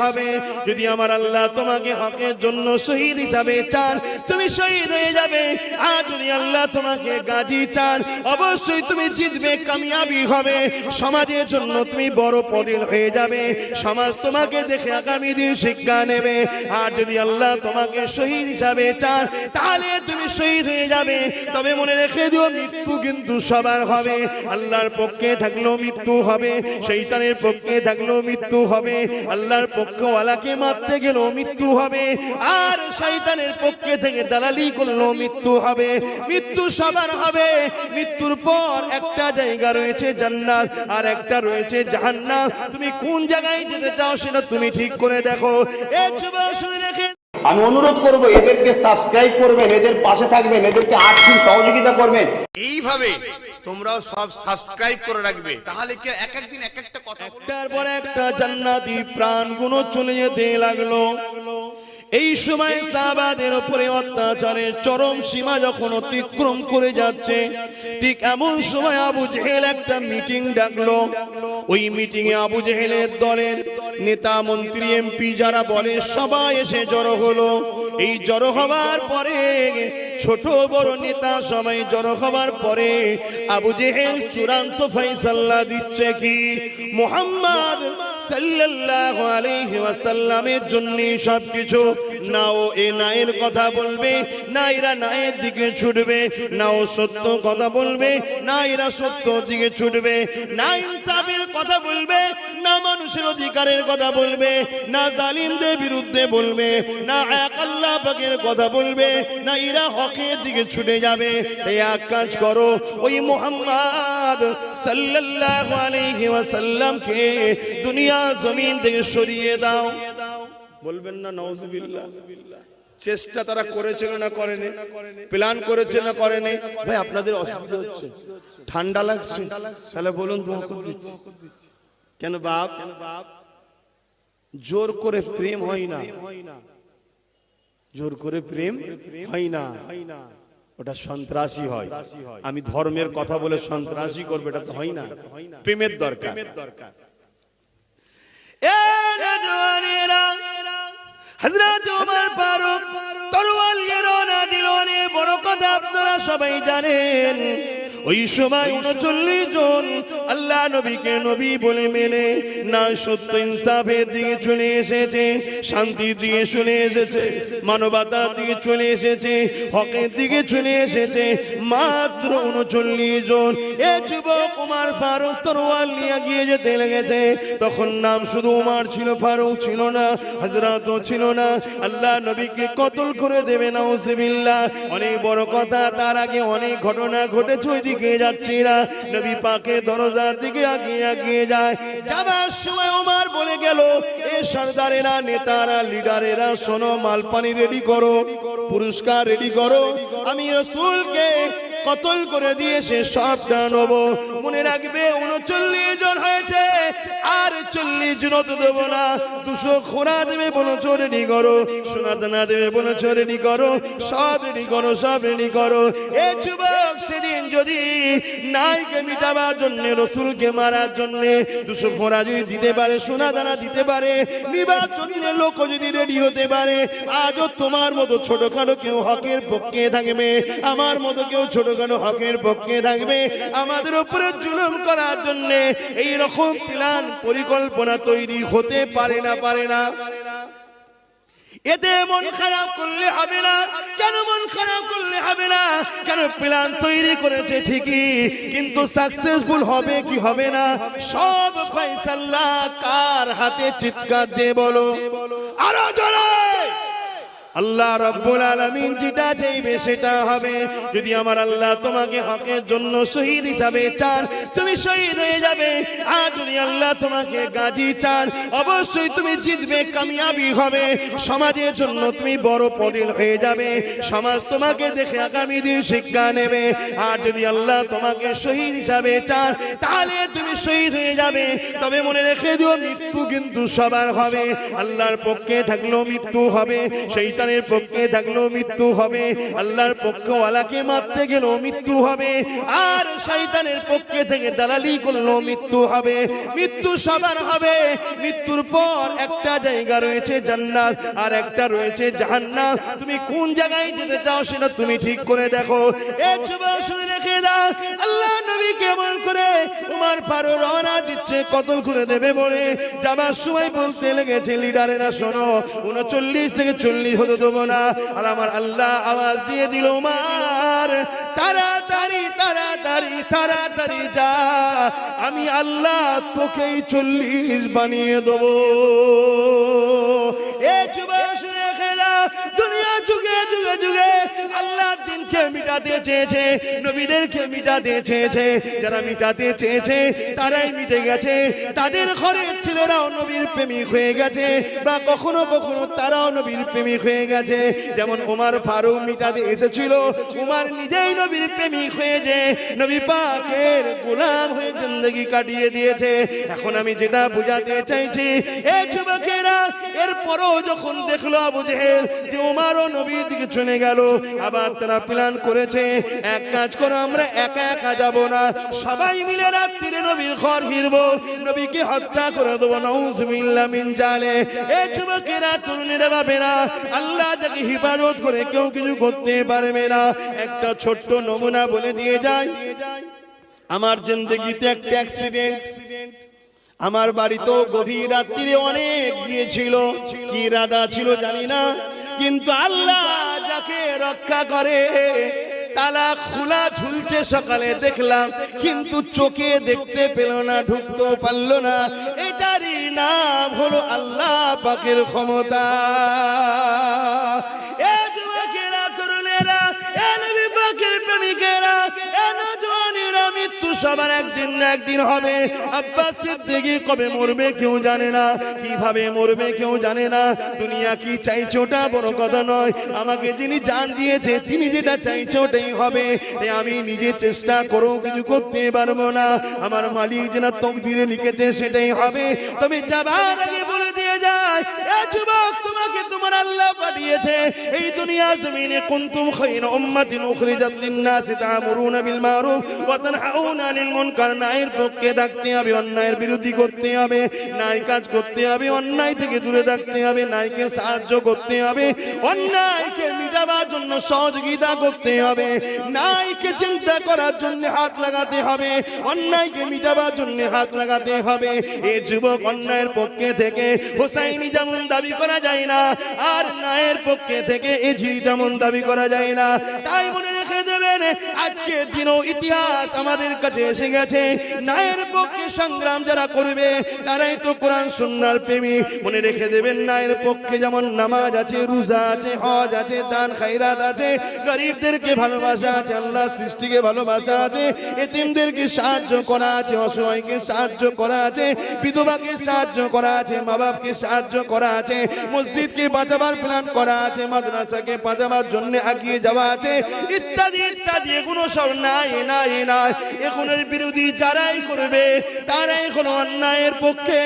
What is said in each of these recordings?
হবে। যদি আমার আল্লাহ তোমাকে হকের জন্য শহীদ হিসাবে চান, তুমি শহীদ হয়ে যাবে। আর যদি আল্লাহ তোমাকে গাজী চান, অবশ্যই তুমি জিতবে, কামিয়াবি হবে। সমাজের জন্য তুমি বড় পদের হয়ে যাবে। সমাজ তোমাকে দেখে আগামী দিন শিক্ষা নেবে। আর যদি আল্লাহ তোমাকে শহীদ হিসাবে চান, তাহলে তুমি শহীদ হয়ে যাবে। তবে মনে রেখে দিও, মৃত্যু কিন্তু সবার হবে। আল্লাহর পক্ষে থাকলেও মৃত্যু হবে, শয়তানের পক্ষে থাকলেও মৃত্যু হবে। আল্লাহর পক্ষে ওয়ালাকে মারতে গেলেও মৃত্যু হবে, আর শয়তানের পক্ষে থেকে দালালি করলেও মৃত্যু হবে। মৃত্যু সবার হবে। মৃত্যুর পর একটা জায়গা রয়েছে জান্নাত, আর একটা রয়েছে জাহান্নাম। তুমি কোন জায়গায় যেতে চাও সেটা তুমি ঠিক করে দেখো। এই যুবক শুনে রেখে আমি অনুরোধ করব, এদেরকে সাবস্ক্রাইব করবেন, এদের পাশে থাকবেন, এদেরকে আর্থিক সহযোগিতা করবেন। এইভাবে তোমরাও সব সাবস্ক্রাইব করে রাখবে, তাহলে কি এক একদিন এক একটা কথা একটার পর একটা জান্নাতি প্রাণগুলো চলে যেতে লাগলো। এই সময় সাহাবাদের উপরে অত্যাচারের চরম সীমা যখন অতিক্রম করে যাচ্ছে, ঠিক এমন সময় আবু জেহেল একটা মিটিং ডাকলো। ওই মিটিং এ আবু জেহেলের দলের নেতা, মন্ত্রী, এমপি যারা বলে সবাই এসে জড়ো হলো। এই জড়ো হওয়ার পরে ছোট বড় নেতা সবাই জড়ো হওয়ার পরে আবু জেহেল চূড়ান্ত ফয়সালা দিচ্ছে কি, মুহাম্মদ সাল্লাল্লাহু আলাইহি ওয়াসাল্লামের জন্য সবকিছু। না ও এ নায়ের কথা বলবে, না এরা নায়ের দিকে ছুটবে, না ও সত্য কথা বলবে, না এরা সত্য দিকে ছুটবে, না ইনসাফের কথা বলবে, না মানুষের অধিকারের কথা বলবে, না জালিমদের বিরুদ্ধে বলবে, না এক আল্লাহ পাকের কথা বলবে, না এরা হকের দিকে ছুটে যাবে। তাই এক কাজ করো, ওই মুহাম্মদ সাল্লাল্লাহু আলাইহি ওয়াসাল্লামকে দুনিয়া জমিন থেকে সরিয়ে দাও। বলবেন না নাউজুবিল্লাহ? চেষ্টা তারা করেছিল না করেনি? প্ল্যান করেছে না করেনি? ভাই আপনাদের অসুবিধা হচ্ছে, ঠান্ডা লাগছে, তাহলে বলুন দোয়া করে দিচ্ছি। কেন বাপ? জোর করে প্রেম হয় না, জোর করে প্রেম হয় না, ওটা সন্ত্রাসী হয়। আমি ধর্মের কথা বলে সন্ত্রাসী করবে, এটা তো হয় না। প্রেমের দরকার। হযরত ওমর ফারুক তরোয়াল রওনা দিল। বড় কথা আপনারা সবাই জানেন, ওই সময় 39 জন আল্লাহ নবীকে নবী বলে মেনে না সত্য ইনসাফের দিকে চলে এসেছে, শান্তির দিকে চলে এসেছে, মানবতার দিকে চলে এসেছে, হকের দিকে চলে এসেছে। মাত্র 39 জন। এ যুবক ওমর ফারুক তরোয়াল নিয়ে গিয়ে যেতে লেগেছে। তখন নাম শুধু ওমর ছিল, ফারুক ছিল না, হযরতও ছিল না। আল্লাহ নবীকে কতল করে দেবে, নাউজুবিল্লাহ। অনেক বড় কথা, তার আগে অনেক ঘটনা ঘটেছে। ওইদিকে যাচ্ছি না, নবী পাকের দরজার দিকে এগিয়ে যায়। যাবার সময় ওমর বলে গেল, এ সরদারেরা, নেতারা, লিডারেরা, শোনো, মালপানি রেডি করো, পুরস্কার রেডি করো। আমি রাসূলকে কতল করে দিয়ে সে সবটা নেব। মনে রাখবে 39 জন হয়েছে, আর 40 জন তো দেবো না। 200 খোরা দেবে বলেছ, রেডি করো। সোনা দানা দেবে বলেছ, রেডি করো। সব রেডি করো, সব রেডি করো। এ যুবক সেদিন যদি নাইকে মিটাবার জন্য, রসুলকে মারার জন্য 200 খোরা যদি দিতে পারে, সোনা দানা দিতে পারে, নিবার জন্য লোক যদি রেডি হতে পারে, আজও তোমার মতো ছোটখাটো কেউ হকের পক্ষে থাকবে, আমার মতো কেউ ছোট হকের পক্ষে থাকবে। আমাদের উপরে জুলুম করার জন্য এই রকম প্ল্যান পরিকল্পনা তৈরি হতে পারে না, পারে না। এতে মন খারাপ করলে হবে না। কেন মন খারাপ করলে হবে না? কেন প্ল্যান তৈরি করেছে ঠিকই, কিন্তু সাকসেসফুল হবে কি হবে না, সব ফয়সালা কার হাতে? চিৎকার দিয়ে বলো, আরো জোরে। আল্লাহ রাব্বুল আলামিন যেটা চাইবে সেটা হবে। যদি আমার আল্লাহ তোমাকে হকের জন্য শহীদ হিসাবে চান, তুমি শহীদ হয়ে যাবে। আর যদি আল্লাহ তোমাকে গাজী চান, অবশ্যই তুমি জিতবে, কামিয়াবি হবে। সমাজের জন্য তুমি বড় পদের হয়ে যাবে। সমাজ তোমাকে দেখে আগামী দিন শিক্ষা নেবে। আর যদি আল্লাহ তোমাকে শহীদ হিসাবে চান, তাহলে তুমি শহীদ হয়ে যাবে। তবে মনে রেখে দিও, মৃত্যু কিন্তু সবার হবে। আল্লাহর পক্ষে থাকলেও মৃত্যু হবে, সেই শয়তানের পক্ষে থাকলেও মৃত্যু হবে, আল্লাহর পক্ষওয়ালাকে মারতে গেলেও মৃত্যু হবে, আর শয়তানের পক্ষে থেকে দালালি করলেও মৃত্যু হবে। মৃত্যু সবার হবে, মৃত্যুর পর একটা জায়গা রয়েছে জান্নাত আর একটা রয়েছে জাহান্নাম। তুমি কোন জায়গায় যেতে চাও সেটা তুমি ঠিক করে দেখো। এই যুবক শুনে রেখে দাও, আল্লাহ নবী কেমন করে উমর ফারুক রওনা দিচ্ছে কতল করে দেবে বলে যাবার সময় বলতে লেগেছে, লিডারেরা শোনো 39 থেকে 40 হতে দেবো না। আর আমার আল্লাহ আওয়াজ দিয়ে দিল, উমর তাড়াতাড়ি তাড়াতাড়ি তাড়াতাড়ি যা, আমি আল্লাহ তোকেই 40 বানিয়ে দেবো। এ যুবক শুনে খেলা, দুনিয়া যুগে যুগে যুগে আল্লাহ দিনকে মিটাতে চেয়েছে, নবীদেরকে মিটাতে চেয়েছে। যারা মিটাতে চেয়েছে তারাই মিটে গেছে, তাদের ঘরের ছেলেরাও নবীর প্রেমিক হয়ে গেছে, বা কখনো কখনো তারাও নবীর প্রেমিক হয়ে গেছে। যেমন ওমর ফারুক মিটাতে এসেছিল, উমর নিজেই নবীর প্রেমিক হয়ে যে নবী পাকের গোলাম হয়ে জিন্দেগি কাটিয়ে দিয়েছে। এখন আমি যেটা বুঝাতে চাইছি, এই যুবকেরা এরপরও যখন দেখলো আবু জেহেল যে উমরও নবীর দিকে চলে গেল, আবার তারা প্ল্যান করেছে, এক কাজ করো, আমরা একা একা যাব না, সবাই মিলে রাত্রিরে নবীর ঘর ঘিরবো, নবীকে হত্যা করে দেবো। নাউজুবিল্লাহ মিন জালে। এই যুবকেরা, তরুণীরা ভাবেরা, আল্লাহ যাকে হিফাজত করে কেউ কিছু করতে পারবে না। একটা ছোট্ট নমুনা বলে দিয়ে যায়, আমার জিন্দেগিতে একটা অ্যাক্সিডেন্ট। আমার বাড়ি তো গভীর রাত্রিরে অনেক গিয়েছিল, কি ইরাদা ছিল জানি না, কিন্তু আল্লাহ যাকে রক্ষা করে তালা খোলা ঝুলছে, সকালে দেখলাম কিন্তু চোখে দেখতে পেল না, ঢুকতে পারলো না। এটারই নাম হলো আল্লাহ পাকের ক্ষমতা। এ যুবকেরা, তরুণেরা, এ নবী পাকের প্রেমিকেরা, এ নওজওয়ানেরা, মৃত্যু সবার একদিন না একদিন হবে। আব্বাস সিদ্দিকী কবে মরবে কেউ জানে না, কিভাবে মরবে কেউ জানে না। দুনিয়া কি চাইছে ওটা বড় কথা নয়, আমাকে যিনি জান দিয়েছে তিনি যেটা চাইছে ওটাই হবে। আমি নিজে চেষ্টা করেও কিছু করতে পারবো না, আমার মালিক যেটা তকদিরে লিখেছে সেটাই হবে। তবে যাবার আগে বলে দিয়ে যায়, এ যুবক, তোমাকে তোমার আল্লাহ পাঠিয়েছে এই দুনিয়ার জমিনে, কুনতুম খায়রা উম্মাতিন উখরিজাত লিন-নাসি তা'মুরুনা বিল মারুফ ওয়া তানহাউনা আনিল মুনকার। ন্যায়ের পক্ষে ডাকতে হবে, অন্যায়ের বিরোধী করতে হবে, ন্যায় কাজ করতে হবে, অন্যায় থেকে দূরে থাকতে হবে, ন্যায়কে সাহায্য করতে হবে, অন্যায়কে মিটাবার জন্য সহযোগিতা করতে হবে, ন্যায়কে চিন্তা করার জন্য হাত লাগাতে হবে, অন্যায়কে মিটাবার জন্য হাত লাগাতে হবে। এই যুবক, অন্যায়ের পক্ষে থেকে হোসাইনি যেমন দাবি করা যায় না, আর ন্যায়ের পক্ষে থেকে এজিদ যেমন দাবি করা যায় না। তাই মনে রেখে দেবেন, আজকে দিনও ইতিহাস আমাদের কাছে এসে গেছে, ন্যায়ের পক্ষে সংগ্রাম যারা করবে তারাই তো কোরআন সুন্নাহর প্রেমী। মনে রেখে দেবেন, ন্যায়ের পক্ষে যেমন নামাজ আছে, রোজা আছে, হজ আছে, দান খায়রাত আছে, গরিবদেরকে ভালোবাসা আছে, আল্লাহ সৃষ্টিকে ভালোবাসা আছে, এতিমদেরকে সাহায্য করা আছে, অসহায়কে সাহায্য করা আছে, বিধবাকে সাহায্য করা আছে, মা বাপকে সাহায্য করা আছে, মসজিদকে বাঁচাবার প্ল্যান করা আছে, মাদ্রাসাকে বাঁচাবার জন্য এগিয়ে যাওয়া আছে, ইত্যাদি ইত্যাদি। এগুলো সব নাই নাই নাই, এগুলোর বিরোধী যারাই করবে তারাই কোনো অন্যায়ের পক্ষে,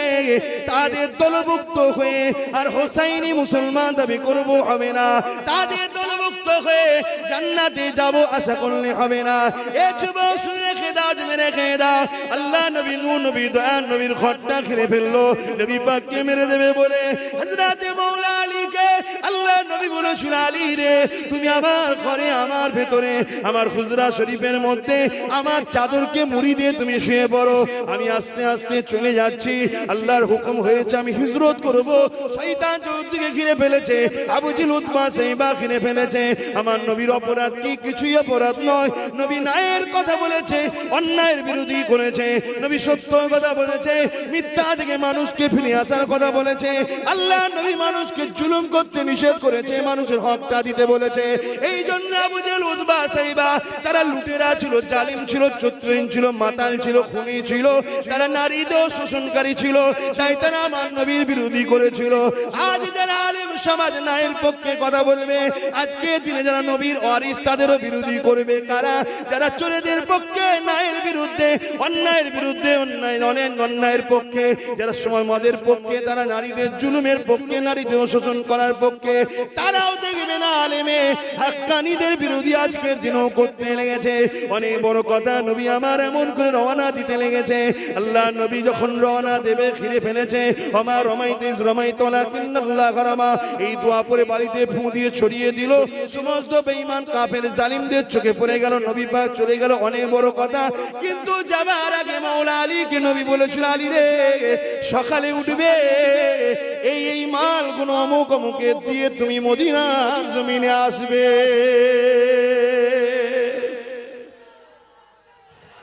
তাদের দলভুক্ত হয়ে আর হোসাইনি মুসলমান দাবি করব হবে না, তাদের দলভুক্ত হয়ে জান্নাতে যাব আশা করলে হবে না। এ যুবক, শুনে রেখে দাও, জেনে রেখে দাও, আল্লাহ নবী নূহ নবী দয়ার নবীর ঘরটা ঘিরে ফেললো, নবী পাককে মেরে দেবে বলে হযরতে মাওলা আলীকে আল্লাহ নবী বলেছিল, আলী রে, তুমি আমার ঘরে, আমার ভেতরে, আমার হুজরা শরীফের মধ্যে আমার চাদরকে মুড়ি দিয়ে তুমি শুয়ে পড়ো, আমি আস্তে আস্তে চলে যাচ্ছি, আল্লাহর হুকুম হয়েছে আমি হিজরত করব। শয়তান চতুর্দিকে ঘিরে ফেলেছে, আবু জিল উতবা সাইবা ঘিরে ফেলেছে। আমার নবীর অপরাধ কি? কিছুই অপরাধ নয়। নবী ন্যায়ের কথা বলেছে, অন্যায়ের বিরোধী করেছে, নবী সত্য কথা বলেছে, মিথ্যা থেকে মানুষকে ফিরে আসার কথা বলেছে। আল্লাহ নবী মানুষকে জুলুম করতে নিষেধ করেছে, মানুষের হকটা দিতে বলেছে। এই জন্য আবু জিল উতবা সাইবা তারা লুটেরা ছিল, জালিম ছিল, চতুরীন ছিল, মাতাল ছিল, খুনি ছিল, তারা নারীদের শোষণকারী ছিল, তাই তারা আমার নবীর বিরোধী করেছিল। আজ যারা আলেম সমাজ নায়ের পক্ষে কথা বলবে। আজকে দিনে যারা নবীর ওয়ারিস তাদেরও বিরোধী করবে কারা? যারা চোরেদের পক্ষে, নায়ের বিরুদ্ধে, অন্যায়ের বিরুদ্ধে, অন্যায়ের পক্ষে, যারা সময় মদের পক্ষে, তারা নারীদের জুলুমের পক্ষে, নারীদের শোষণ করার পক্ষে, তারাও দেখবে না আলেমে হাক্কানীদের বিরোধী আজকের দিনও করতে লেগেছে। অনেক বড় কথা, নবী আমার এমন করে রওনা দিতে লেগেছে। আল্লাহ নবী যখন রওনা দেবে ঘিরে ফেলেছে। ওমা রমাইতিস রমাইত লাকিন্নাল্লাহ গারামা, এই দোয়া পরে বাড়িতে ফু দিয়ে ছড়িয়ে দিল। সমস্ত বেঈমান কাফের জালিমদের চোখে পড়ে গেল, নবী পাক চলে গেল। অনেক বড় কথা, কিন্তু যাবার আগে মাওলা আলীকে নবী বলেছিল, আলী রে সকালে উঠবে, এই মালগুলো অমুক অমুকে দিয়ে তুমি মদিনার জমিনে আসবে।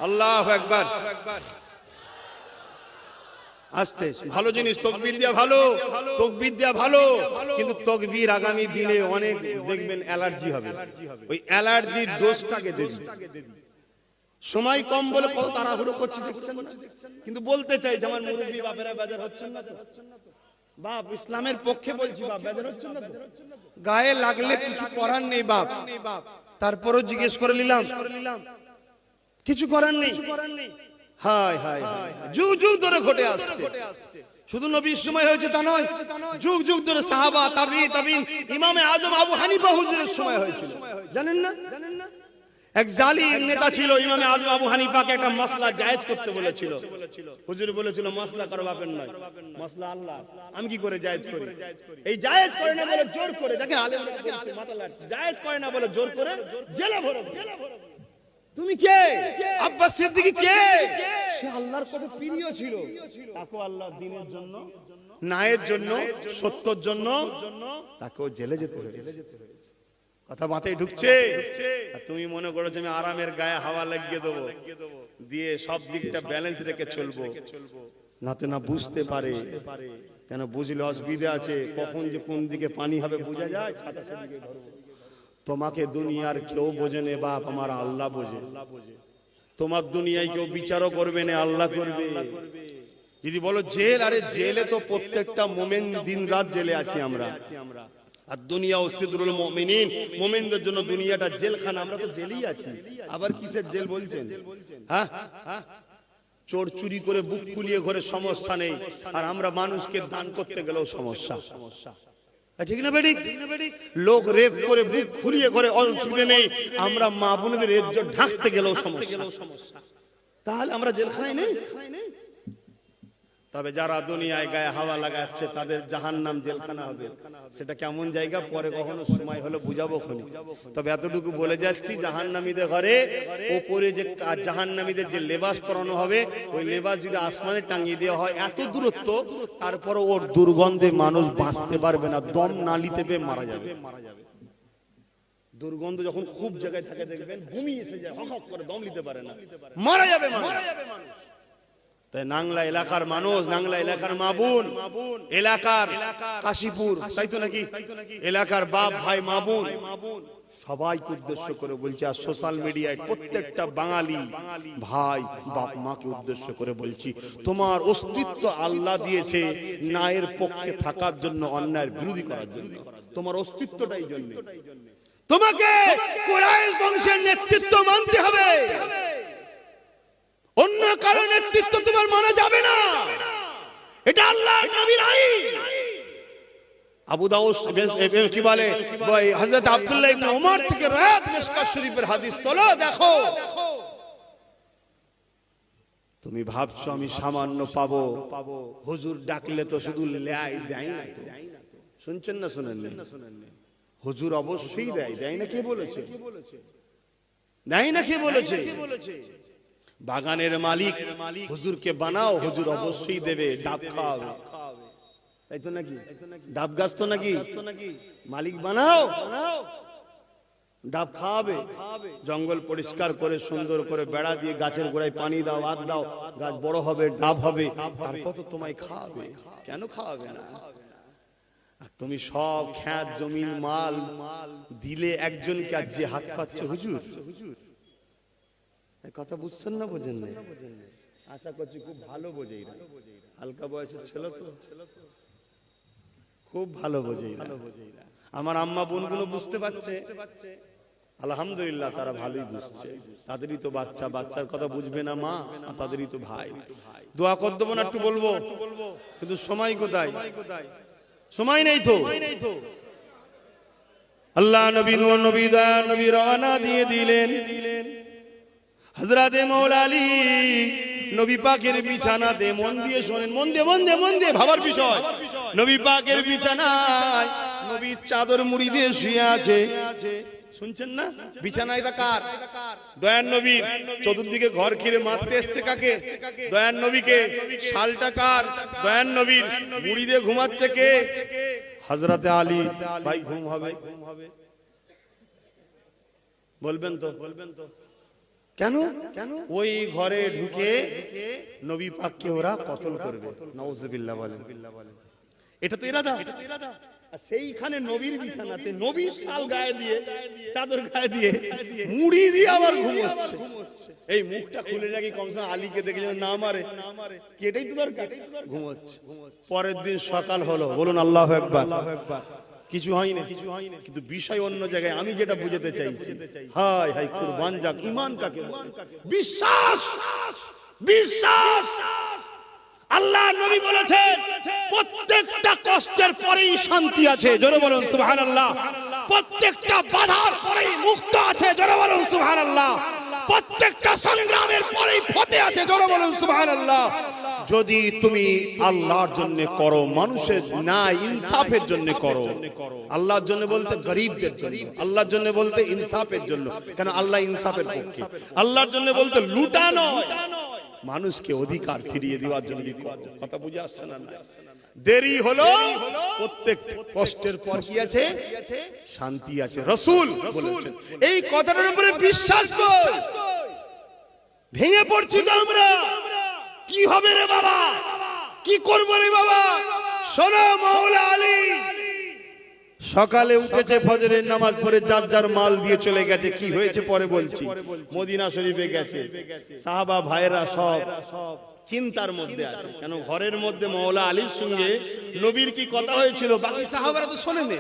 আল্লাহু আকবার। আস্তে ভালো জিনিস, তকবীর দেয়া ভালো, তকবীর দেয়া ভালো, কিন্তু তকবীর আগামী দিনে অনেক দেখবেন অ্যালার্জি হবে। ওই অ্যালার্জির ডোজটাকে দেন। সময় কম বলে কত তাড়াহুড়ো করছি দেখছেন না? কিন্তু বলতে চাই যে আমার মুরব্বি বাপেরা বেজার হচ্ছেন না তো? বাপ ইসলামের পক্ষে বলছি, বাপ বেজার হচ্ছেন না তো? গায়ে লাগলে কিছু করার নেই বাপ, তারপরও জিজ্ঞেস করে নিলাম, কিছু করার নেই। হায় হায় হায়, যুগ যুগ ধরে ঘটে আসছে। শুধু নবীর সময় হয়েছে তা নয়, যুগ যুগ ধরে সাহাবা, তাবিঈন, ইমামে আজম আবু হানিফা হুজুরের সময় হয়েছিল। জানেন না? এক জালিম নেতা ছিল, ইমামে আজম আবু হানিফাকে একটা মাসলা জায়েজ করতে বলেছিল। হুজুর বলেছিল মাসলা কারো বাপের নয়, মাসলা আল্লাহ, আমি কি করে জায়েজ করি? এই জায়েজ করে না বলে জোর করে, দেখেন আলেমরা বলছে মাথা লাড়ছে, জায়েজ করে না বলে জোর করে জেলে ভরো। তুমি কে? আব্বাস সিদ্দিকী কে? সে আল্লাহর কত প্রিয় ছিল, তাকে আল্লাহ দ্বীনের জন্য, ন্যায়ের জন্য, সত্যের জন্য তাকেও জেলে যেতে হয়েছে। কথা মাথায় ঢুকছে? আর তুমি মনে করো যে আমি আরামের গায়ে হাওয়া লাগিয়ে দেবো, দিয়ে সব দিকটা ব্যালেন্স রেখে চলবো, নাতে না বুঝতে পারে। কেন বুঝলে অসুবিধা আছে, কখন যে কোন দিকে পানি হবে বোঝা যায়। ছাতা সেদিকে ধরবো। তোমাকে দুনিয়ার কেউ বোঝে না বাপ, আমার আল্লাহ বোঝে। তোমার দুনিয়ায় কেউ বিচারও করবে না, আল্লাহ করবে। যদি বলো জেল, আরে জেলে তো প্রত্যেকটা মোমেন দিন রাত জেলে আছি আমরা। আর দুনিয়া সিদরুল মুমিনিন, মুমিনদের জন্য দুনিয়াটা জেলখানা, আমরা তো জেলেই আছি। আবার কিসের জেল বলছেন? হ্যাঁ, চোর চুরি করে বুক ফুলিয়ে ঘরে সমস্যা নেই, আর আমরা মানুষকে দান করতে গেলেও সমস্যা। ঠিক না বেটি? লোক রেপ করে বুক ফুলিয়ে ঘরে অসুবিধা নেই, আমরা মা বোনদের ইজ্জত ঢাকতে গেলেও সমস্যা। তাহলে আমরা জেলখানায় নেই? তবে যারা দুনিয়ায় গায়ে হাওয়া লাগাচ্ছে তাদের জাহান্নাম জেলখানা হবে। সেটা কেমন জায়গা পরে কখনো সময় হলে বুঝাবো খনি। তবে এতটুকু বলে যাচ্ছি, জাহান্নামীদের ঘরে ওপরে যে জাহান্নামীদের যে লেবাস পরানো হবে, ওই লেবাস যদি আসমানে টাঙিয়ে দেওয়া হয় এত দূরত্ব, তারপরে ওর দুর্গন্ধে মানুষ বাঁচতে পারবে না, দম নালিতে পেয়ে মারা যাবে। দুর্গন্ধ যখন খুব জায়গায় থাকে দেখবেন বমি এসে যায়, হক করে দম নিতে পারে না, মারা যাবে মানুষ। তাই নাংলা এলাকার মানুষ, নাংলা এলাকার মা বোন, এলাকার কাশীপুর, তাই তো নাকি, এলাকার বাপ ভাই মা বোন সবাইকে উদ্দেশ্য করে বলছি, আর সোশ্যাল মিডিয়ায় প্রত্যেকটা বাঙালি ভাই বাপ মাকে উদ্দেশ্য করে বলছি, তোমার অস্তিত্ব আল্লাহ দিয়েছে ন্যায়ের পক্ষে থাকার জন্য, অন্যায়ের বিরোধী করার জন্য। তোমার অস্তিত্বটাই জন্য তোমাকে কুরাইশ বংশের নেতৃত্ব মানতে হবে, অন্য কারো নেতৃত্ব তোমার মানা যাবে না। এটা আল্লাহর নবীর আইন। আবু দাউদ কি বলে, হযরত আব্দুল্লাহ ইবনে ওমর থেকে রায়াত মিশকাত শরীফের হাদিস তোলো, দেখো। তুমি ভাবছো আমি সামান্য পাবো, হুজুর ডাকলে তো শুধু লাই দেয় না তো। শুনছেন না শুনেন না? হুজুর অবশ্যই দেয়, দেয় না কে বলেছে? দেয় না কে বলেছে? বাগানের মালিক হুজুরকে বানাও, হুজুর অবশ্যই দেবে, ডাব খাওয়াবে, তাই তো নাকি? ডাব গাছ তো নাকি, মালিক বানাও, ডাব খাওয়াবে। জঙ্গল পরিষ্কার করে সুন্দর করে বেড়া দিয়ে গাছের গোড়ায় পানি দাও, আদ দাও, গাছ বড় হবে, ডাব হবে, তারপর তো তোমায় খাওয়াবে। কেন খাওয়াবে না? তুমি সব খ্যাত জমিন মাল দিলে একজনকে, আর যে হাত পাচ্ছে হুজুর। কথা বুঝছেন না? বোঝেন না? আশা করছি খুব ভালো বোঝে, হালকা বয়সের ছেলে তো, খুব ভালো বোঝে আমার আম্মা বোনগুলো বুঝতে পারছে, আলহামদুলিল্লাহ তারা ভালোই বুঝছে। তাদেরই তো বাচ্চা, বাচ্চার কথা বুঝবে না মা, তাদেরই তো ভাই। দোয়া কর দেবো না একটু বলবো, কিন্তু সময় কোথায়, সময় নেই তো। আল্লাহ নবী নূর নবী দয়া নবী রওনা দিয়ে দিলেন। হযরতে মাওলা আলী নবী পাকের বিছানাতে, মন দিয়ে শোনেন, মন দিয়ে ভাবার বিষয়। নবী পাকের বিছানায় নবীর চাদর মুড়ি দিয়ে শুয়ে আছে, শুনছেন না? বিছানা এটা কার? দয়ার নবী। চতুর্দিকে ঘর ঘিরে মারতে এসছে কাকে? দয়ার নবীকে। শালটা কার? দয়ার নবীর। মুড়ি দিয়ে ঘুমাচ্ছে কে? হযরতে আলী। ভাই ঘুম হবে? বলবেন তো? কেন? ওই ঘরে ঢুকে নবী পাককে ওরা কতল করবে। নাউজুবিল্লাহ বলেন। এটা তো ইরাদা। আর সেইখানে নবীর বিছানাতে নবীর শাল গায়ে দিয়ে, চাদর গায়ে দিয়ে, মুড়ি দিয়ে আবার ঘুমোচ্ছে। এই মুখটা খুলে রাখি, কমসে কম আলীকে দেখে যেন না মারে, কি এটাই তো দরকার। ঘুমোচ্ছে। পরের দিন সকাল হলো, বলুন আল্লাহু আকবার। কিছু হয়নি, কিন্তু বিষয় অন্য জায়গায়। আমি যেটা বুঝাতে চাইছি, হায় হায় কুরবান যাক ঈমান কাকে বলে। বিশ্বাস। আল্লাহ নবী বলেছেন প্রত্যেকটা কষ্টের পরেই শান্তি আছে, জোরে বলুন সুবহানাল্লাহ। প্রত্যেকটা বাধার পরেই মুক্ত আছে, জোরে বলুন সুবহানাল্লাহ। প্রত্যেকটা সংগ্রামের পরেই ফতে আছে, জোরে বলুন সুবহানাল্লাহ। যদি তুমি আল্লাহর জন্য করো, মানুষের ন্যায় ইনসাফের জন্য করো। আল্লাহর জন্য বলতে গরিবদের জন্য, আল্লাহর জন্য বলতে ইনসাফের জন্য। কেন? আল্লাহ ইনসাফের পক্ষে। আল্লাহর জন্য বলতে লুটা নয়, মানুষকে অধিকার ফিরিয়ে দেওয়ার জন্য করো। কথা বুঝে আসছে না? দেরি হলো, প্রত্যেক কষ্টের পর কি আছে? শান্তি আছে। রাসূল বলেছেন। এই কথাটার উপরে বিশ্বাস কর। ভেঙে পড়ছি তো আমরা। কি হবে রে বাবা, কি করবো রে বাবা? শোনো, মাওলা আলী সকালে উঠেছে, ফজরের নামাজ পড়ে যার যার মাল দিয়ে চলে গেছে। কি হয়েছে পরে বলছি। মদিনা শরীফে গেছে, সাহাবা ভাইরা সব চিন্তার মধ্যে আছে। কেন? ঘরের মধ্যে মাওলা আলীর সঙ্গে নবীর কি কথা হয়েছিল, বাকি সাহাবারা তো শোনেনি,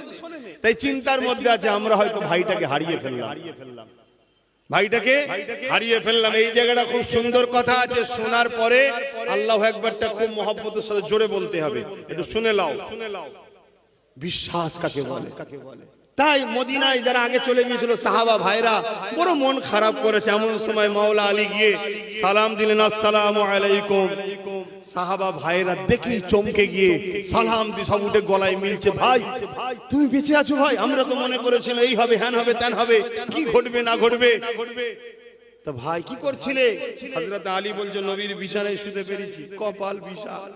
তাই চিন্তার মধ্যে আছে। আমরা হয়তো ভাইটাকে হারিয়ে ফেললাম, এই জায়গাটা খুব সুন্দর কথা আছে। শোনার পরে আল্লাহু আকবারটা খুব মহব্বতের সাথে জোরে বলতে হবে। একটু শুনে লাও। বিশ্বাস কাকে বলে? তাই মদিনায় যারা আগে চলে গিয়েছিল সাহাবা ভাইরা বড় মন খারাপ করেছে। এমন সময় মাওলা আলী গিয়ে সালাম দিলেন, আসসালামু আলাইকুম। সাহাবা ভাইরা দেখেই চমকে গিয়ে সালাম দিয়ে সব উঠে গলায় মিলছে। ভাই তুমি বেঁচে আছো? ভাই আমরা তো মনে করেছিলাম এই হবে, হ্যান হবে, ত্যান হবে, কি ঘটবে না ঘটবে। তা ভাই কি করছিলে? হযরত আলী বলছে, নবীর বিছানায় শুতে পেরেছি। কপাল বিশাল,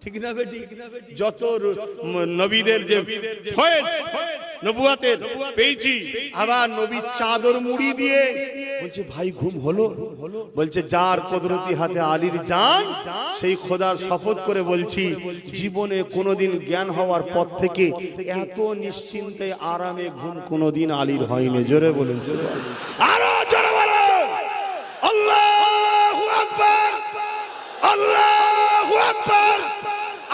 ঠিক না বেটি? যত নবীদের যে ফয়েজ নবুয়াতের পেয়েছি, আবার নবীর চাদর মুড়ি দিয়ে বলছে, ভাই ঘুম হলো? বলছে, যার কুদরতি হাতে আলীর জান, সেই খোদার শপথ করে বলছি, জীবনে কোনোদিন জ্ঞান হওয়ার পর থেকে এত নিশ্চিন্তে আরামে ঘুম কোনোদিন আলীর হয়নি। জোরে বলুন, আরো জোরে বলুন আল্লাহু আকবার, আল্লাহু আকবার,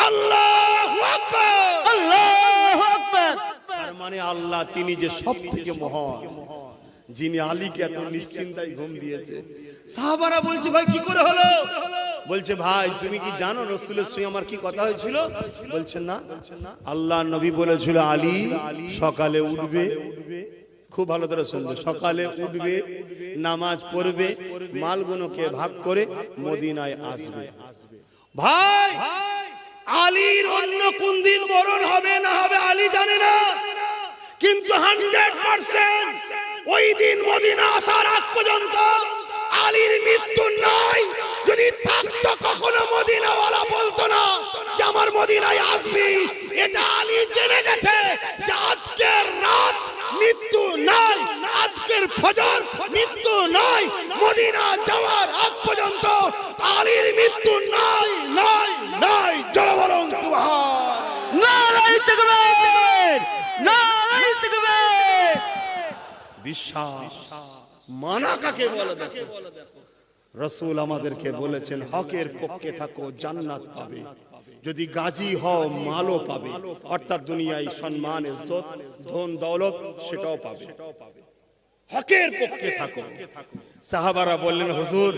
আল্লাহু আকবার, আল্লাহু আকবার। তার মানে আল্লাহ তিনি যে সবথেকে মহান, যিনি আলীকে এত নিশ্চিন্তায় ঘুম দিয়েছে। সাহাবারা বলছে, ভাই কি করে হলো? বলছে, ভাই তুমি কি জানো রাসূলের সঙ্গে আমার কি কথা হয়েছিল? বলছে না। আল্লাহ নবী বলেছিল, আলী সকালে উঠবে, খুব ভালো করে শুনবে, সকালে উঠবে, নামাজ পড়বে, মালগুলোকে ভাগ করে মদিনায় আসবে। ভাই আলীর অন্য কোন দিন মরণ হবে না হবে আলী জানে না, কিন্তু 100% ওই দিন মদিনা আসার আগ পর্যন্ত আলীর মৃত্যু নাই। যদি থাকতো কখনো মদিনাওয়ালা বলতো না যে আমার মদিনায় আসবি। এটা আলী জেনে গেছে যে আজকের রাত মৃত্যু নাই, আজকের ফজর মৃত্যু নাই, মদিনা যাওয়ার আগ পর্যন্ত আলীর মৃত্যু নাই, নাই, নাই। জোরে বলুন সুবহান, নারায়ে তাকবীর, নারায়ে তাকবীর। বিশ্বাস মানা কাকে বলে দেখো। রাসূল আমাদেরকে বলেছেন, হকের পক্ষে থাকো জান্নাত পাবে। যদি গাজী হও মালও পাবে, অর্থাৎ দুনিয়ায় সম্মান ইজ্জত ধন দৌলত সেটাও পাবে। হকের পক্ষে থাকো। সাহাবারা বললেন হুজুর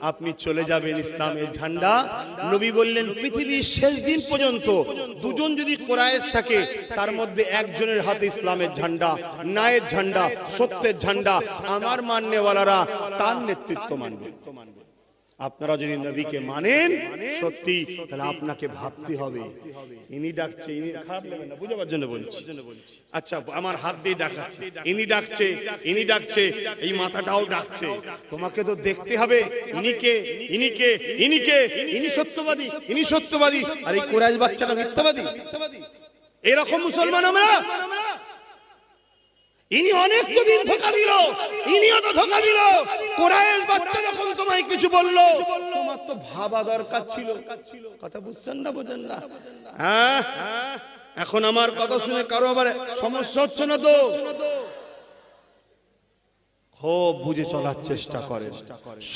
আপনি চলে যাবেন, ইসলামের ঝান্ডা। নবী বললেন পৃথিবীর শেষ দিন পর্যন্ত দুজন যদি কুরাইশ থাকে তার মধ্যে একজনের হাতে ইসলামের ঝান্ডা, ন্যায়ের ঝান্ডা, সত্যের ঝান্ডা, আমার মাননেওয়ালারা তার নেতৃত্ব মানবে। আপনারা যদি নবীকে মানেন সত্যি, তাহলে আপনাকে ভাবতে হবে ইনি ডাকছে, ইনি খারাপ লাগে না বুঝাবার জন্য বলছি। আচ্ছা আমার হাত দিয়ে ডাকাচ্ছে, ইনি ডাকছে, ইনি ডাকছে, এই মাথাটাও ডাকছে, তোমাকে তো দেখতে হবে ইনিকে, ইনিকে, ইনিকে, ইনি সত্যবাদী, ইনি সত্যবাদী, আর এই কুরাইশ বাচ্চাটা মিথ্যাবাদী। এরকম মুসলমান আমরা। ইনি অনেক দিন ধোঁকা দিল, ইনিও তো ধোঁকা দিল। কুরাইশ বাচ্চা যখন তোমায় কিছু বললো, তোমার তো ভাবা দরকার ছিল। কথা বুঝছেন না, বোঝেন না? হ্যাঁ, এখন আমার কথা শুনে কারো আবার সমস্যা হচ্ছে না তো? খুব বুঝে চলার চেষ্টা করেন।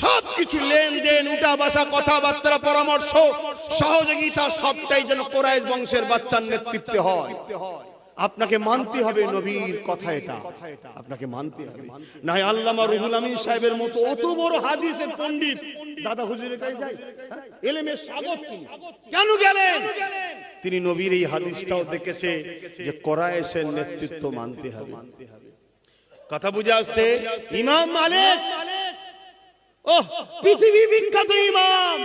সবকিছু লেনদেন, উঠা বসা, কথাবার্তা, পরামর্শ, সহযোগিতা সবটাই যেন কুরাইশ বংশের বাচ্চার নেতৃত্বে হয়। আপনাকে মানতে হবে নবীর কথা, এটা আপনাকে মানতে হবে। না হয় আল্লামা রুহুল আমিন সাহেবের মতো অত বড় হাদিসের পণ্ডিত দাদা হুজুরের কাছে যায়, এলেমের সাগর, তিনি কেন গেলেন? তিনি নবীর এই হাদিসটাও দেখেছে যে কুরাইশের নেতৃত্ব মানতে হবে। কথা বুঝে আসছে? ইমাম মালিক, ওহ পৃথিবী বিখ্যাত ইমাম,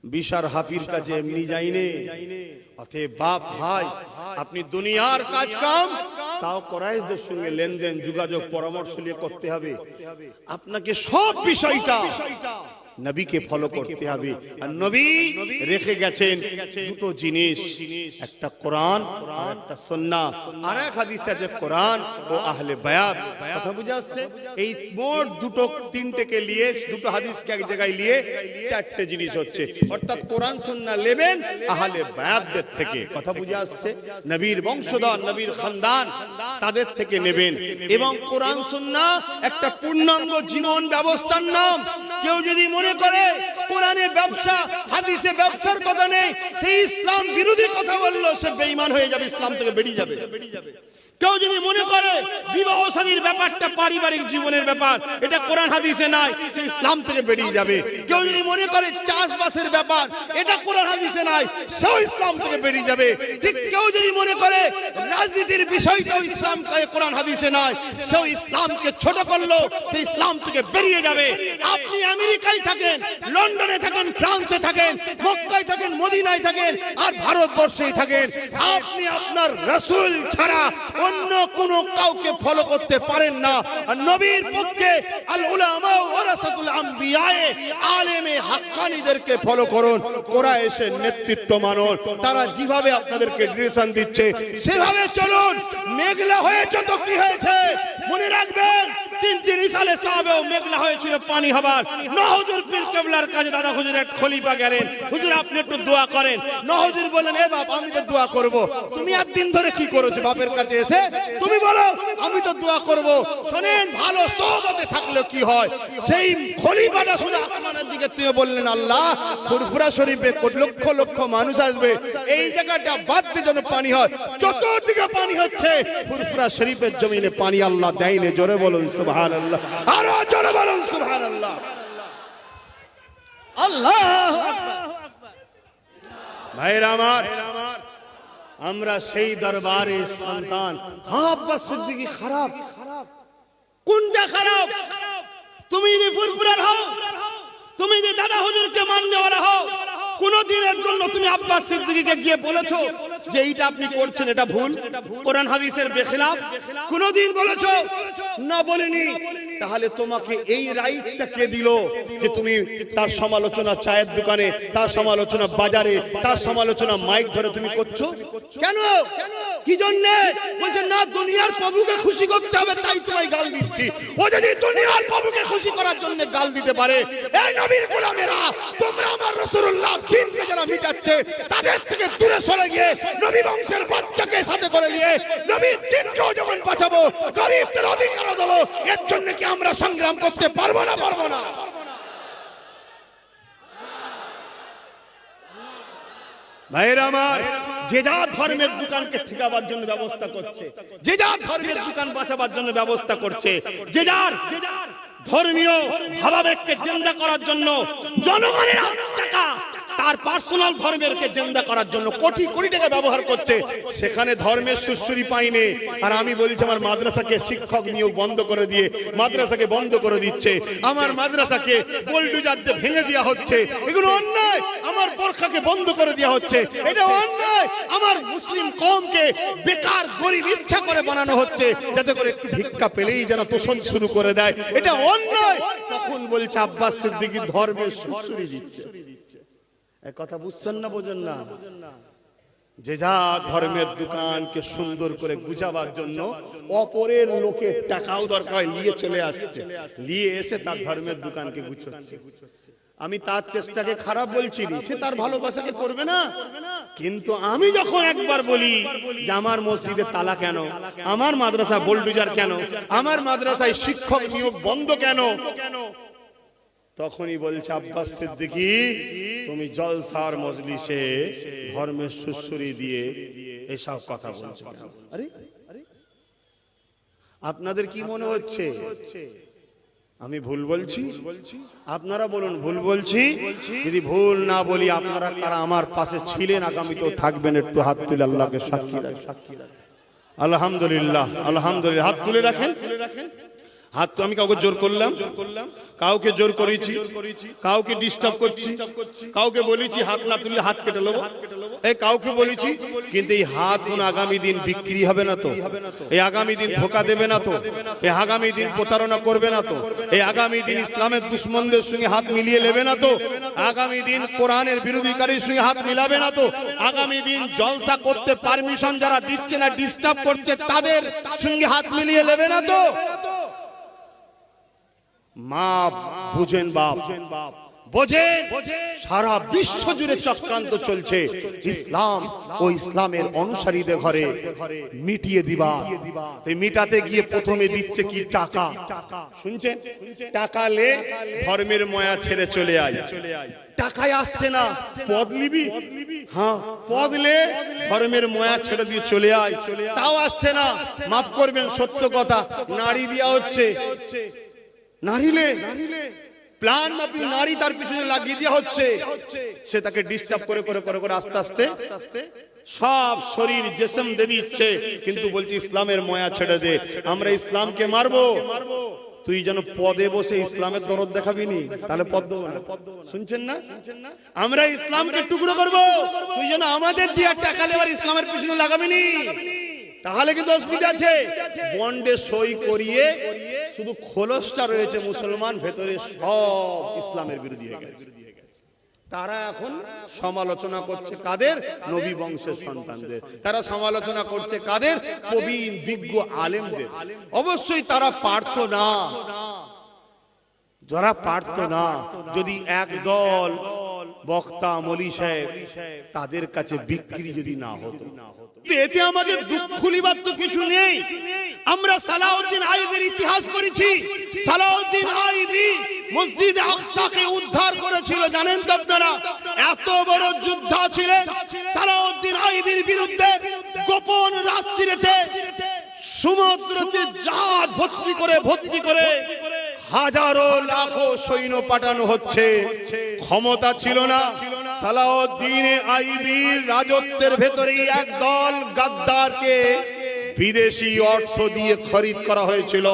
বিশার হাফির কাছে এমনি যাইনে। অতএব বাপ ভাই, আপনি দুনিয়ার কাজ কাম তাও কুরাইশদের সঙ্গে লেনদেন, যোগাযোগ, পরামর্শ নিয়ে করতে হবে। আপনাকে সব বিষয়টা নবীকে ফলো করতে হবে। আর নবী রেখে গেছেন দুটো জিনিস, একটা কোরআন আর একটা সুন্নাহ। আর এক হাদিসে আছে কোরআন ও আহলে বায়াত। কথা বুঝে আসছে? এই মোট দুটো তিনটেকে নিয়ে, দুটো হাদিসকে এক জায়গায় নিয়ে চারটে জিনিস হচ্ছে, অর্থাৎ কোরআন সুন্নাহ নেবেন আহলে বায়াতদের থেকে। কথা বুঝে আসছে? নবীর বংশধর, নবীর খানদান, তাদের থেকে নেবেন। এবং কোরআন সুন্নাহ একটা পূর্ণাঙ্গ জীবন ব্যবস্থার নাম। কেউ যদি মনে করে কোরআনে ব্যবসা, হাদিসে ব্যবসার কথা নেই, সেই ইসলাম বিরোধী কথা বললো, সে বেঈমান হয়ে যাবে, ইসলাম থেকে বেরিয়ে যাবে। কেউ যদি মনে করে বিবাহ শাদীর ব্যাপারটা পারিবারিক জীবনের ব্যাপার, এটা কোরআন হাদিসে নাই, সে ইসলাম থেকে বেরিয়ে যাবে। কেউ যদি মনে করে চাষবাসের ব্যাপার, এটা কোরআন হাদিসে নাই, সেও ইসলাম থেকে বেরিয়ে যাবে। ঠিক কেউ যদি মনে করে রাজনীতির বিষয়টাও ইসলাম কোরআন হাদিসে নাই, সেও ইসলামকে ছোট করলো, সে ইসলাম থেকে বেরিয়ে যাবে। আপনি আমেরিকায় থাকেন, লন্ডনে থাকেন, ফ্রান্সে থাকেন, মক্কায় থাকেন, মদিনায় থাকেন, আর ভারতবর্ষেই থাকেন, আপনি আপনার রাসূল ছাড়া অন্য কোন কাউকে ফলো করতে পারেন না। আর নবীর পক্ষে আল উলামা ওয়ারাসাতুল আম্বিয়া, আলেমে হাক্কানীদেরকে ফলো করুন, কুরাইশের নেতৃত্ব মানুন। তারা যেভাবে আপনাদেরকে ডিরেকশন দিচ্ছে সেভাবে চলুন। মেঘলা হয়েছে তো কি হয়েছে, মনে রাখবেন 3 সালে সাহাবেও মেঘলা হয়েছিল পানি হবার। নহুজুর পীর কেবলার কাছে দাদা হুজুর এক খলিফা গেলেন, হুজুর আপনি একটু দোয়া করেন। নহুজুর বললেন, এ বাপ আমি তো দোয়া করব। তুমি একদিন ধরে কি করেছো বাপের কাছে এসে? তুমি বলো আমি তো দোয়া করব। শোনেন, ভালো সোহবতে থাকলে কি হয়, সেই খলিফাটা শুনে আসমানের দিকে তুই বললেন, আল্লাহ ফুরফুরা শরীফে লক্ষ লক্ষ মানুষ আসবে, এই জায়গাটা বাদ দিয়ে যেন পানি হয়। চতুর্দিকে পানি হচ্ছে, ফুরফুরা শরীফের জমিনে পানি আল্লাহ দেয়নি। জোরে বলুন সুবহানাল্লাহ, আরো জোরে বলুন সুবহানাল্লাহ। আল্লাহু আকবার। ভাইরা আমার, আমরা সেই দরবারের সন্তান। হ্যাঁ আব্বাস সিদ্দিকী খারাপ, কোনটা খারাপ? তুমি যদি ফুরফুরার হও, তুমি যদি দাদা হুজুরকে মাননেওয়ালা হও, কোনদিনের জন্য তুমি আব্বাস সিদ্দিকীকে গিয়ে বলেছো যে এইটা আপনি করছেন এটা ভুল, কোরআন হাদিসের বেখিলাফ? কোনদিন বলেছো? না, বলিনি। তাহলে তোমাকে এই রাইটটা কে দিল যে তুমি তার সমালোচনা চায়ের দোকানে, তার সমালোচনা বাজারে, তার সমালোচনা মাইক ধরে তুমি করছো? কেন? কি জন্য? বলছে না দুনিয়ার প্রভুকে খুশি করতে হবে, তাই তোমায় গাল দিচ্ছি। ও যদি দুনিয়ার প্রভুকে খুশি করার জন্য গাল দিতে পারে, এই নবীর গোলামেরা, তোমরা আমার রাসূলুল্লাহ দিনকে যারা মিটাচ্ছে তাদের থেকে দূরে সরে গিয়ে নবী বংশের বাচ্চাকে সাথে করে নিয়ে নবীর দিনকেও যখন বাঁচাবো, গরিবদের অধিকার দেবো, এর জন্য কি আমরা সংগ্রাম করতে পারবো না? পারবো না। ভাইয়েরা আমার, যে যা ধর্মের দোকানকে ঠিকাবার জন্য ব্যবস্থা করছে, যে যা ধর্মের দোকান বাঁচাবার জন্য ব্যবস্থা করছে, যে যার ধর্মীয় ভাবাবেগকে জিন্দা করার জন্য জনগণের টাকা তার পার্সোনাল ধর্মেরকে জিন্দা করার জন্য কোটি কোটি টাকা ব্যবহার করছে, সেখানে ধর্মের সুশ্রী পাইনি। আর আমি বলছি আমার মাদ্রাসাকে শিক্ষক নিয়োগ বন্ধ করে দিয়ে মাদ্রাসাকে বন্ধ করে দিচ্ছে, আমার মাদ্রাসাকে বুলডোজার দিয়ে ভেঙে দেওয়া হচ্ছে, এগুলো অন্যায়। আমার বোরখাকে বন্ধ করে দেওয়া হচ্ছে, এটা অন্যায়। আমার মুসলিম কওমকে বেকার গরিব ইচ্ছা করে বানানো হচ্ছে যাতে করে একটু ভিক্ষা পেলেই যেন তোষণ শুরু করে দেয়, এটা অন্যায়। তখন বলছে আব্বাস সিদ্দিকী ধর্মের সুশ্রী দিচ্ছে। এক কথা বুঝছেন না, বোঝেন না? যে যা ধর্মের দোকানকে সুন্দর করে গুজাবার জন্য অপরের লোকের টাকাও দরকার নিয়ে চলে আসছে, নিয়ে এসে তার ধর্মের দোকানকে গুছাচ্ছে। আমি তার চেষ্টাকে খারাপ বলছি না, সে তার ভালোবাসাকে করবে না। কিন্তু আমি যখন একবার বলি যে আমার মসজিদে তালা কেন, আমার মাদ্রাসা বুলডোজার কেন, আমার মাদ্রাসায় শিক্ষক নিয়োগ বন্ধ কেন, তখনই বলছে আব্বাস সিদ্দিকী তুমি জলসার মজলিসে ধর্মের সুশ্রী দিয়ে এসব কথা বলছো। আরে আপনাদের কি মনে হচ্ছে আমি ভুল বলছি? আপনারা বলুন ভুল বলছি। যদি ভুল না বলি, আপনারা কারা আমার পাশে ছিলেন আগামীতেও থাকবেন, একটু হাত তুলে আল্লাহকে সাক্ষী রাখেন। আলহামদুলিল্লাহ, আলহামদুলিল্লাহ। হাত তুলে রাখেন। হাত তো আমি কাউকে জোর করলাম, কাউকে জোর করেছি, কাউকে ডিস্টার্ব করছি, কাউকে বলেছি হাত না তুললে হাত কেটে নেবো, এই কাউকে বলেছি। কিন্তু এই হাত কোন আগামী দিন বিক্রি হবে না তো? এই আগামী দিন ধোকা দেবে না তো? এই আগামী দিন প্রতারণা করবে না তো? এই আগামী দিন ইসলামের দুশ্মনদের সঙ্গে হাত মিলিয়ে নেবে না তো? আগামী দিন কোরআনের বিরোধীকারীর সঙ্গে হাত মিলাবে না তো? আগামী দিন জলসা করতে পারমিশন যারা দিচ্ছে না, ডিস্টার্ব করছে, তাদের সঙ্গে হাত মিলিয়ে নেবে না তো? মা বুঝেন, বাপ বোঝেন, সারা বিশ্ব জুড়ে চক্রান্ত চলছে ইসলাম ও ইসলামের অনুসারীদের ঘরে মিটিয়ে দিবা। মিটাতে গিয়ে প্রথমে দিচ্ছে কি? টাকা। শুনছেন? টাকা লে ধর্মের ময়া ছেড়ে চলে আয়। টাকায় আসছে না, পদ নিবি, হ্যাঁ পদ লে ধর্মের ময়া ছেড়ে দিয়ে চলে আয়, তাও আসছে না। মাফ করবেন, সত্য কথা, নারী দেওয়া হচ্ছে, নারীলে প্ল্যান আপনি নারী তার পিছনে লাগিয়ে দেওয়া হচ্ছে, সে তাকে ডিস্টার্ব করে করে করে করে আস্তে আস্তে সব শরীর জিসম দিয়ে দিচ্ছে, কিন্তু বলছি ইসলামের ময়া ছেড়ে দে, আমরা ইসলামকে মারবো। তুই যেন পদে বসে ইসলামের দরদ দেখাবি নি, তাহলে পদ দেবো না। শুনছেন না? আমরা ইসলামকে টুকরো করবো, তুই যেন আমাদের দিয়ে টাকা নেবার ইসলামের পিছনে লাগাবি নি, তাহলে কিন্তু অসুবিধা আছে। বন্ডে সই করিয়ে শুধু খোলসটা রয়েছে মুসলমান, ভেতরে সব ইসলামের বিরোধী হয়ে গেছে। তারা এখন সমালোচনা করছে কাদের? নবী বংশের সন্তানদের। তারা সমালোচনা করছে কাদের? প্রবীণ বিজ্ঞ আলেমদের। অবশ্যই তারা পারতো না, যারা পারতো না, যদি একদল বক্তা মলি সাহেব তাদের কাছে বিক্রি যদি না হতো, এতে আমাদের দুঃখ লিবার তো কিছু নেই। আমরা সালাউদ্দিন আইবির ইতিহাস পড়েছি। সালাউদ্দিন আইবি মসজিদে আকসাকে উদ্ধার করেছিল, জানেন তো আপনারা? এত বড় যোদ্ধা ছিলেন। সালাউদ্দিন আইবির বিরুদ্ধে গোপন রাত্রিতে সমুদ্রতে জাহাজ ভর্তি করে হাজারো লাখো সৈন্য পাঠানো হচ্ছে। ক্ষমতা ছিল না। সালাউদ্দিন আইবির রাজত্বের ভেতরেই একদল গাদ্দারকে বিদেশি অর্থ দিয়ে খরিদ করা হয়েছিল।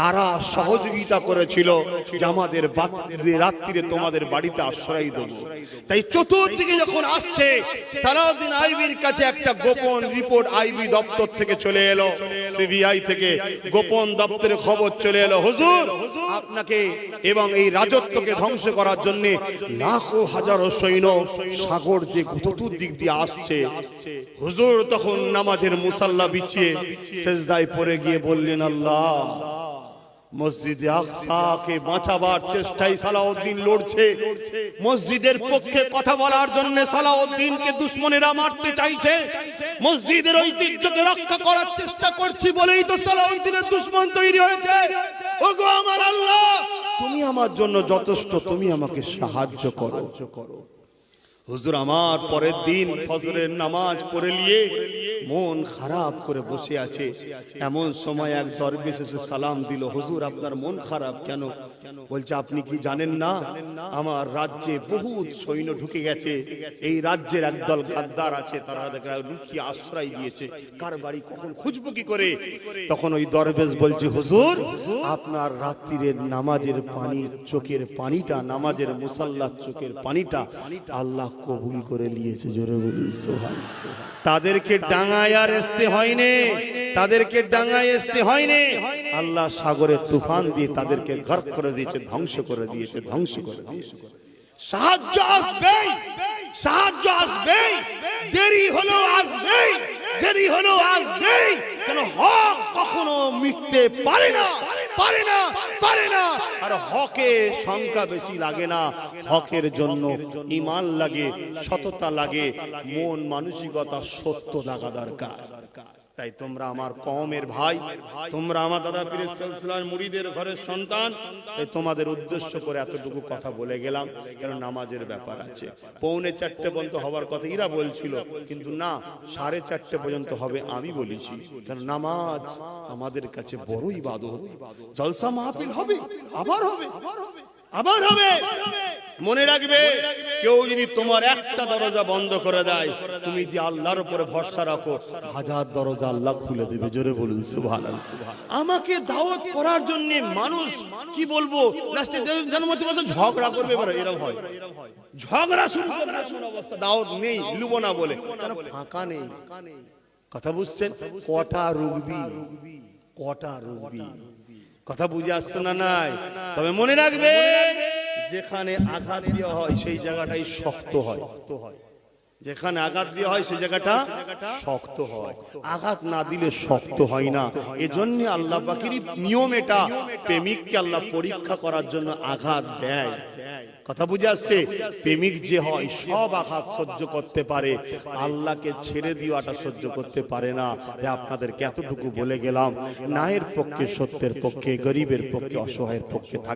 তারা সহযোগিতা করেছিল যে আমাদের রাত্রিরে তোমাদের বাড়িতে আশ্রয় দেবো। তাই চতুর্দিকে যখন আসছে, সালাউদ্দিন আইবির কাছে একটা গোপন রিপোর্ট আইবি দপ্তর থেকে চলে এলো, সিবিআই থেকে গোপন দপ্তরে খবর চলে এলো, হুজুর আপনাকে এবং এই রাজত্বকে ধ্বংস করার জন্য লাখো হাজারো সৈন্য সাগর দিয়ে চতুর্দিক দিয়ে আসছে। হুজুর তখন নামাজের মুসাল্লা বিছিয়ে সেজদায় পড়ে গিয়ে বললেন, আল্লাহ, মসজিদে আকসাকে বাঁচাবার চেষ্টায় সালাউদ্দিন লড়ছে। মসজিদের পক্ষে কথা বলার জন্য সালাউদ্দিনকে দুশমনেরা মারতে চাইছে। মসজিদের ঐতিহ্যকে রক্ষা করার চেষ্টা করছি বলেই তো সালাউদ্দিনের দুশমন তৈরি হয়েছে। ওগো আমার আল্লাহ, তুমি আমার জন্য যথেষ্ট, তুমি আমাকে সাহায্য করো। হুজুর আমার পরের দিন ফজরের নামাজ পড়ে নিয়ে মন খারাপ করে বসে আছে। এমন সময় এক দরবেশ এসে সালাম দিল, হুজুর আপনার মন খারাপ কেন? বলছে আপনি কি জানেন না আমার রাজ্যে বহুত সৈন্য ঢুকে গেছে, এই রাজ্যের একদল গাদ্দার আছে, তারা লুকিয়ে আশ্রয় দিয়েছে, কার বাড়ি কখন খুঁজবো কি করে? তখন ওই দরবেশ বলছে, হুজুর আপনার রাত্রির নামাজের পানি, চোখের পানিটা, নামাজের মুসাল্লার চোখের পানিটা আল্লাহ কবুল করে নিয়েছে। জোরে বলুন সুবহানাল্লাহ। তাদেরকে ডাঙায় আর আসতে হয়নি, তাদেরকে ডাঙায় আসতে হয়নি, আল্লাহ সাগরের তুফান দিয়ে তাদেরকে গর্ক করে দিয়েছে, ধ্বংস করে দিয়েছে, ধ্বংস করে দিয়েছে। সাহায্য আসবে, সাহায্য আসবে, দেরি হলো আসবে, দেরি হলো আসবে, কেন হক কখনো মিটতে পারে না, পারে না, পারে না। আর হকে সংখ্যা বেশি লাগে না, হকের জন্য ঈমান লাগে, সততা লাগে, মন মানসিকতা সত্য লাগা দরকার। তাই তোমরা আমার কওমের ভাই, তোমরা আমার দাদা পীরের সিলসিলার মুরিদের ঘরের সন্তান, তাই তোমাদের উদ্দেশ্য করে এতটুকু কথা বলে গেলাম, কারণ নামাজের ব্যাপার আছে। 3:45 পর্যন্ত হওয়ার কথা এরা বলছিল, কিন্তু না 4:30 পর্যন্ত হবে আমি বলেছি, কারণ নামাজ আমাদের কাছে বড় ইবাদত। জলসা মাহফিল হবে, আবার হবে, আবার হবে। মনে রাখবে, কেউ যদি তোমার একটা দরজা বন্ধ করে দেয়, তুমি যদি আল্লাহর উপরে ভরসা রাখো, 1000 দরজা আল্লাহ খুলে দেবে। জোরে বলুন সুবহানাল্লাহ। আমাকে দাওয়াত করার জন্য মানুষ কি বলবো, লাস্টে জন্মতে বসে ঝগড়া করবে, এবার এরকম হয়, ঝগড়া শুরু করবে, এমন অবস্থা, দাওয়াত নেই, লুবো না বলে, কারণ ফাঁকা নেই। কথা বুঝছেন? কটা রুগবি, কটা রুগবি, কথা বুঝে আসছে না? নাই। তবে মনে রাখবে, যেখানে আঘাত দেওয়া হয় সেই জায়গাটাই শক্ত হয়, যেখানে আঘাত দেওয়া হয় সেই জায়গাটা শক্ত হয়, আঘাত না দিলে শক্ত হয় না। এজন্য আল্লাহ পাকের নিয়ম এটা, প্রেমিককে আল্লাহ পরীক্ষা করার জন্য আঘাত দেয়। কথা বুঝে আসছে? প্রেমিক যে হয় সব আঘাত সহ্য করতে পারে, আল্লাহকে ছেড়ে দেওয়াটা সহ্য করতে পারে না। আপনাদেরকে এতটুকু বলে গেলাম, ন্যায়ের পক্ষে, সত্যের পক্ষে, গরিবের পক্ষে, অসহায়ের পক্ষে থাক।